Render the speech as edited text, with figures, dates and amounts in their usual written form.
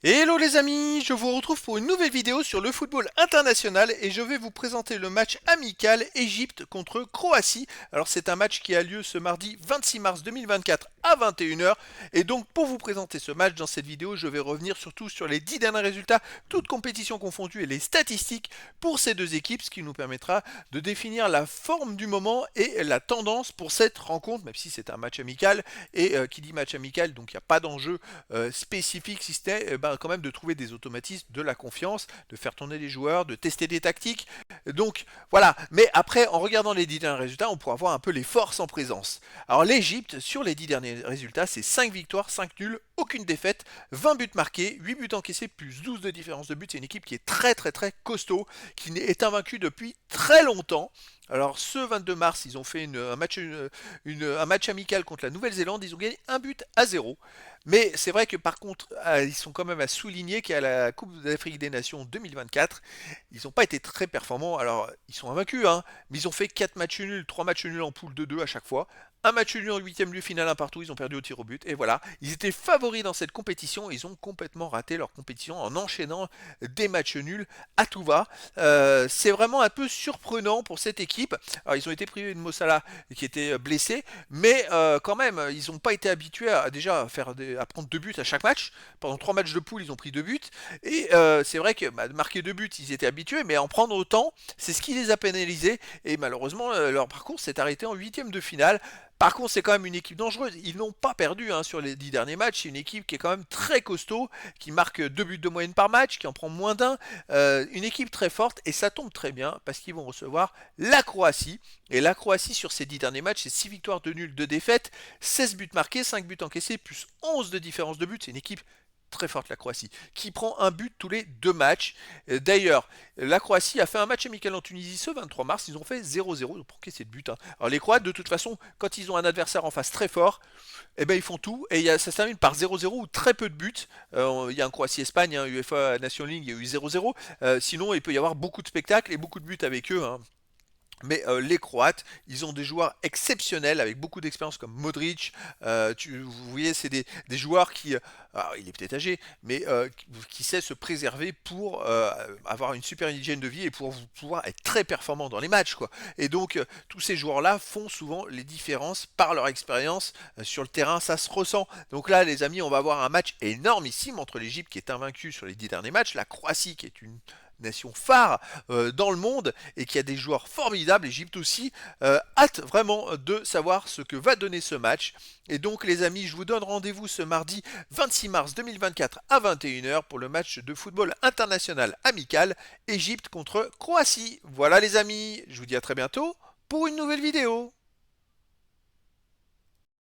Hello les amis, je vous retrouve pour une nouvelle vidéo sur le football international et je vais vous présenter le match amical Égypte contre Croatie. Alors c'est un match qui a lieu ce mardi 26 mars 2024 à 21 h. Et donc pour vous présenter ce match dans cette vidéo, je vais revenir surtout sur les 10 derniers résultats, toutes compétitions confondues et les statistiques pour ces deux équipes, ce qui nous permettra de définir la forme du moment et la tendance pour cette rencontre, même si c'est un match amical. Et qui dit match amical, donc il n'y a pas d'enjeu spécifique, si c'était quand même de trouver des automatismes, de la confiance, de faire tourner les joueurs, de tester des tactiques. Donc voilà, mais après en regardant les 10 derniers résultats, on pourra voir un peu les forces en présence. Alors l'Égypte, sur les 10 derniers résultats, c'est 5 victoires, 5 nuls, aucune défaite, 20 buts marqués, 8 buts encaissés, plus 12 de différence de but. C'est une équipe qui est très costaud, qui est invaincue depuis très longtemps. Alors ce 22 mars, ils ont fait un match amical contre la Nouvelle-Zélande, ils ont gagné 1 but à 0. Mais c'est vrai que par contre, ils sont quand même à souligner qu'à la Coupe d'Afrique des Nations 2024, ils n'ont pas été très performants. Alors, ils sont invaincus, hein, mais ils ont fait 4 matchs nuls, 3 matchs nuls en poule de 2 à chaque fois. Un match nul en huitième de finale, un partout, ils ont perdu au tir au but. Et voilà, ils étaient favoris dans cette compétition. Ils ont complètement raté leur compétition en enchaînant des matchs nuls à tout va. C'est vraiment un peu surprenant pour cette équipe. Alors, ils ont été privés de Mossala qui était blessé, mais quand même, ils n'ont pas été habitués à déjà à prendre 2 buts à chaque match. Pendant 3 matchs de poule, ils ont pris 2 buts. Et c'est vrai que marquer 2 buts, ils étaient habitués, mais en prendre autant, c'est ce qui les a pénalisés. Et malheureusement, leur parcours s'est arrêté en huitième de finale. Par contre, c'est quand même une équipe dangereuse. Ils n'ont pas perdu sur les 10 derniers matchs. C'est une équipe qui est quand même très costaud, qui marque 2 buts de moyenne par match, qui en prend moins d'un. Une équipe très forte, et ça tombe très bien parce qu'ils vont recevoir la Croatie. Et la Croatie, sur ces 10 derniers matchs, c'est 6 victoires, 2 nuls, 2 défaites, 16 buts marqués, 5 buts encaissés, plus 11 de différence de but. C'est une équipe très forte, la Croatie, qui prend un but tous les 2 matchs. D'ailleurs, la Croatie a fait un match amical en Tunisie ce 23 mars, ils ont fait 0-0, donc pour qu'est-ce de but, hein. Alors les Croates, de toute façon, quand ils ont un adversaire en face très fort, eh ben, ils font tout, et ça se termine par 0-0 ou très peu de buts. Il y a un Croatie-Espagne, hein, UEFA Nation League, il y a eu 0-0. Sinon, il peut y avoir beaucoup de spectacles et beaucoup de buts avec eux, hein. Mais les Croates, ils ont des joueurs exceptionnels avec beaucoup d'expérience comme Modric. Vous voyez, c'est des joueurs qui, alors, il est peut-être âgé, mais qui sait se préserver pour avoir une super hygiène de vie et pour pouvoir être très performant dans les matchs, quoi. Et donc, tous ces joueurs-là font souvent les différences par leur expérience sur le terrain, ça se ressent. Donc là, les amis, on va avoir un match énormissime entre l'Égypte qui est invaincue sur les 10 derniers matchs, la Croatie qui est une nation phare dans le monde et qui a des joueurs formidables, l'Égypte aussi, hâte vraiment de savoir ce que va donner ce match. Et donc les amis, je vous donne rendez-vous ce mardi 26 mars 2024 à 21 h pour le match de football international amical Égypte contre Croatie. Voilà les amis, je vous dis à très bientôt pour une nouvelle vidéo.